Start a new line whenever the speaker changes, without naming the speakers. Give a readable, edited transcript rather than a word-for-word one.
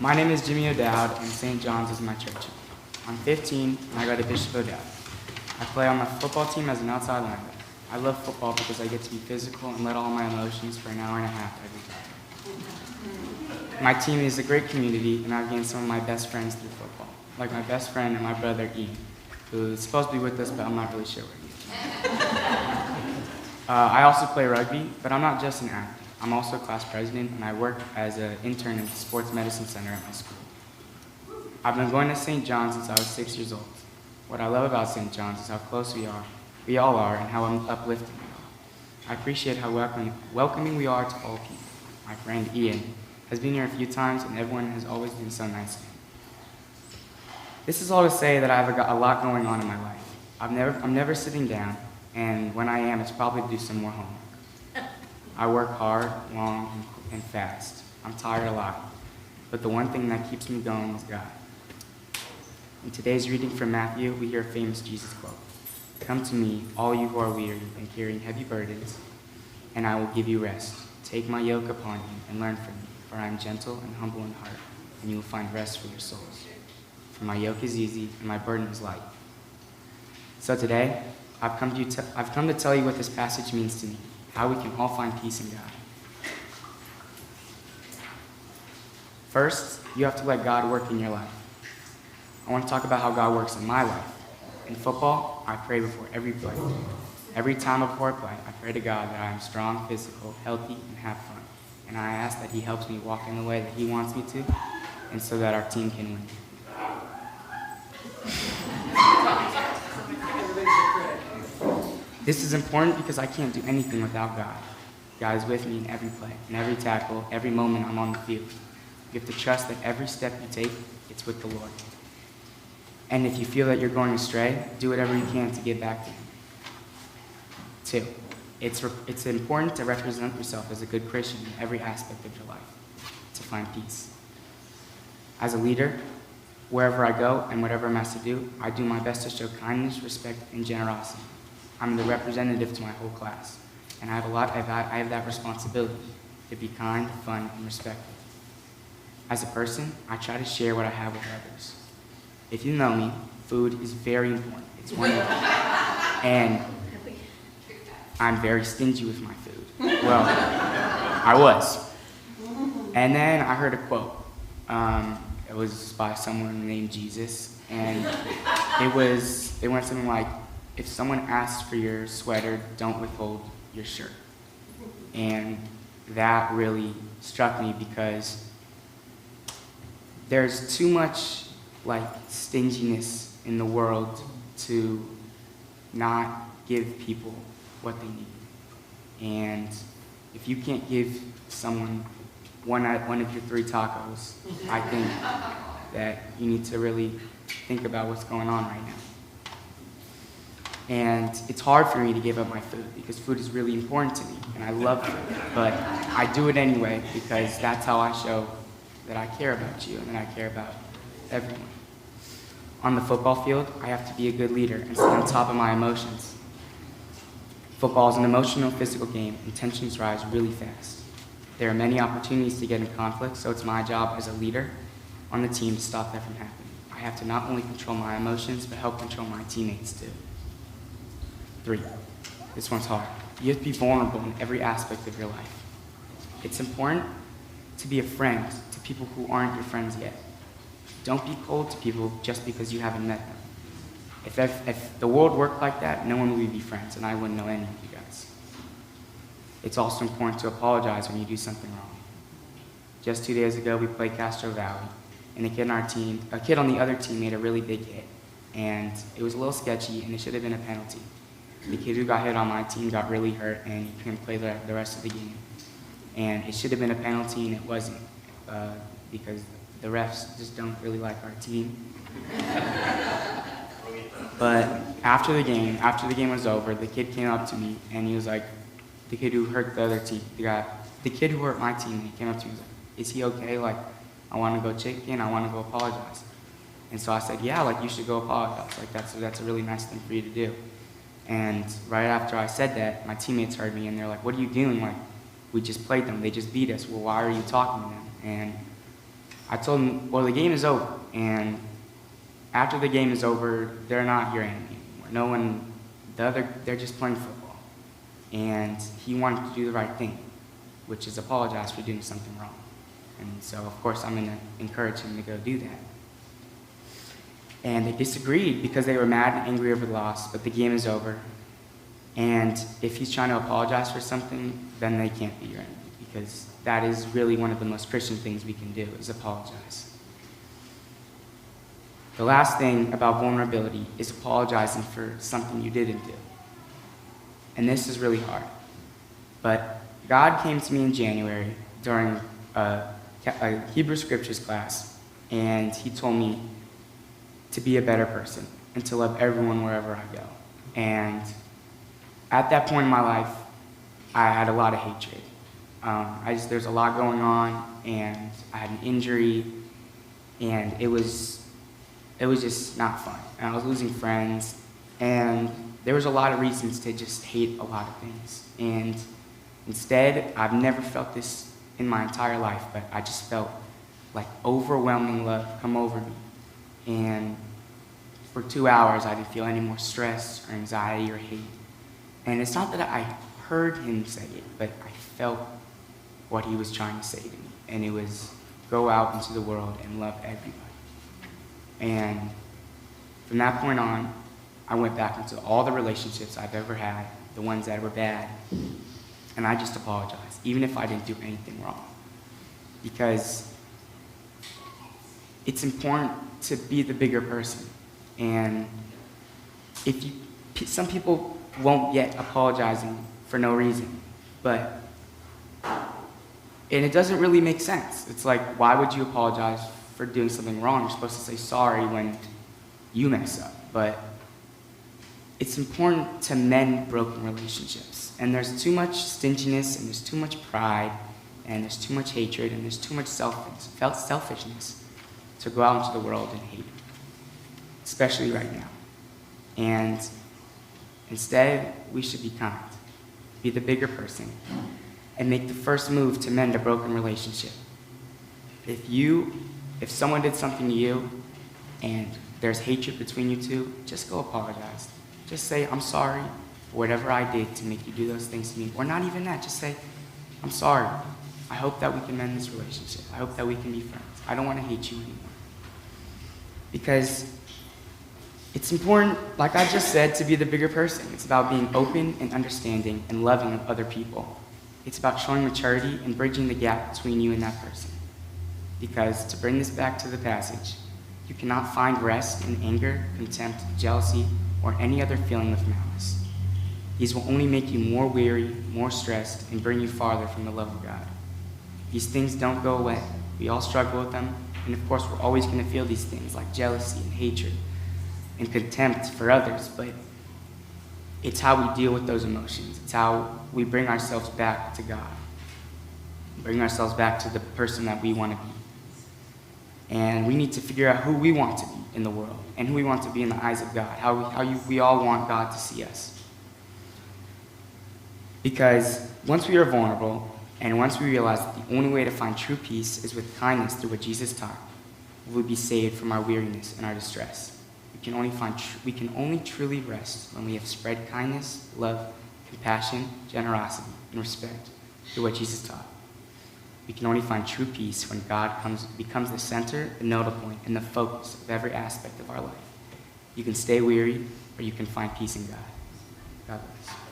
My name is Jimmy O'Dowd, and St. John's is my church. I'm 15, and I go to Bishop O'Dowd. I play on the football team as an outside linebacker. I love football because I get to be physical and let all my emotions for an hour and a half every time. My team is a great community, and I've gained some of my best friends through football, like my best friend and my brother Ian, who is supposed to be with us, but I'm not really sure where he is. I also play rugby, but I'm not just an athlete. I'm also a class president, and I work as an intern at the Sports Medicine Center at my school. I've been going to St. John's since I was 6 years old. What I love about St. John's is how close we all are, and how uplifting we are. I appreciate how welcoming we are to all people. My friend Ian has been here a few times, and everyone has always been so nice to him. This is all to say that I have a lot going on in my life. I'm never sitting down, and when I am, it's probably to do some more homework. I work hard, long, and fast. I'm tired a lot, but the one thing that keeps me going is God. In today's reading from Matthew, we hear a famous Jesus quote: "Come to me, all you who are weary and carrying heavy burdens, and I will give you rest. Take my yoke upon you and learn from me, for I am gentle and humble in heart, and you will find rest for your souls. For my yoke is easy and my burden is light." So today, I've come to tell you what this passage means to me, how we can all find peace in God. First, you have to let God work in your life. I want to talk about how God works in my life. In football, I pray before every play. Every time before I play, I pray to God that I am strong, physical, healthy, and have fun. And I ask that He helps me walk in the way that He wants me to, and so that our team can win. This is important because I can't do anything without God. God is with me in every play, in every tackle, every moment I'm on the field. You have to trust that every step you take, it's with the Lord. And if you feel that you're going astray, do whatever you can to get back to Him. 2, it's important to represent yourself as a good Christian in every aspect of your life, to find peace. As a leader, wherever I go and whatever I'm asked to do, I do my best to show kindness, respect, and generosity. I'm the representative to my whole class, and I have that responsibility to be kind, fun, and respectful. As a person, I try to share what I have with others. If you know me, food is very important. It's one of them. And I'm very stingy with my food. Well, I was. And then I heard a quote. It was by someone named Jesus, and it went something like, "If someone asks for your sweater, don't withhold your shirt." And that really struck me because there's too much stinginess in the world to not give people what they need. And if you can't give someone one of your 3 tacos, I think that you need to really think about what's going on right now. And it's hard for me to give up my food because food is really important to me, and I love food. But I do it anyway because that's how I show that I care about you and that I care about everyone. On the football field, I have to be a good leader and stay on top of my emotions. Football is an emotional, physical game, and tensions rise really fast. There are many opportunities to get in conflict, so it's my job as a leader on the team to stop that from happening. I have to not only control my emotions, but help control my teammates too. 3, this one's hard. You have to be vulnerable in every aspect of your life. It's important to be a friend to people who aren't your friends yet. Don't be cold to people just because you haven't met them. If the world worked like that, no one would be friends, and I wouldn't know any of you guys. It's also important to apologize when you do something wrong. Just 2 days ago, we played Castro Valley, and a kid on the other team made a really big hit, and it was a little sketchy, and it should have been a penalty. The kid who got hit on my team got really hurt, and he couldn't play the rest of the game. And it should have been a penalty, and it wasn't, because the refs just don't really like our team. But after the game was over, the kid came up to me, and he was like, the kid who hurt the other team, the kid who hurt my team, he came up to me and was like, "Is he okay? I want to go check in, I want to go apologize." And so I said, "Yeah, you should go apologize. That's a really nice thing for you to do." And right after I said that, my teammates heard me, and they're like, "What are you doing? We just played them. They just beat us. Well, why are you talking to them?" And I told them, well, the game is over, and after the game is over, they're not your enemy anymore. No one, they're just playing football. And he wanted to do the right thing, which is apologize for doing something wrong. And so, of course, I'm going to encourage him to go do that. And they disagreed because they were mad and angry over the loss, but the game is over. And if he's trying to apologize for something, then they can't be your enemy, because that is really one of the most Christian things we can do, is apologize. The last thing about vulnerability is apologizing for something you didn't do. And this is really hard. But God came to me in January during a Hebrew Scriptures class, and he told me to be a better person and to love everyone wherever I go. And at that point in my life, I had a lot of hatred. There's a lot going on, and I had an injury, and it was just not fun. And I was losing friends, and there was a lot of reasons to just hate a lot of things. And instead, I've never felt this in my entire life, but I just felt like overwhelming love come over me. And for 2 hours, I didn't feel any more stress or anxiety or hate. And it's not that I heard him say it, but I felt what he was trying to say to me. And it was, go out into the world and love everybody. And from that point on, I went back into all the relationships I've ever had, the ones that were bad, and I just apologized, even if I didn't do anything wrong. Because it's important to be the bigger person. And some people won't get apologizing for no reason, and it doesn't really make sense. It's like, why would you apologize for doing something wrong? You're supposed to say sorry when you mess up. But it's important to mend broken relationships. And there's too much stinginess, and there's too much pride, and there's too much hatred, and there's too much selfishness to go out into the world and hate, especially right now. And instead, we should be kind, be the bigger person, and make the first move to mend a broken relationship. If someone did something to you and there's hatred between you two, just go apologize. Just say, I'm sorry for whatever I did to make you do those things to me. Or not even that, just say, I'm sorry. I hope that we can mend this relationship. I hope that we can be friends. I don't want to hate you anymore. Because it's important, like I just said, to be the bigger person. It's about being open and understanding and loving of other people. It's about showing maturity and bridging the gap between you and that person. Because, to bring this back to the passage, you cannot find rest in anger, contempt, jealousy, or any other feeling of malice. These will only make you more weary, more stressed, and bring you farther from the love of God. These things don't go away. We all struggle with them, and of course we're always going to feel these things like jealousy and hatred and contempt for others, but it's how we deal with those emotions. It's how we bring ourselves back to God, bring ourselves back to the person that we want to be. And we need to figure out who we want to be in the world and who we want to be in the eyes of God, we all want God to see us. Because once we are vulnerable, and once we realize that the only way to find true peace is with kindness through what Jesus taught, we will be saved from our weariness and our distress. We can only truly rest when we have spread kindness, love, compassion, generosity, and respect through what Jesus taught. We can only find true peace when God becomes the center, the nodal point, and the focus of every aspect of our life. You can stay weary, or you can find peace in God. God bless.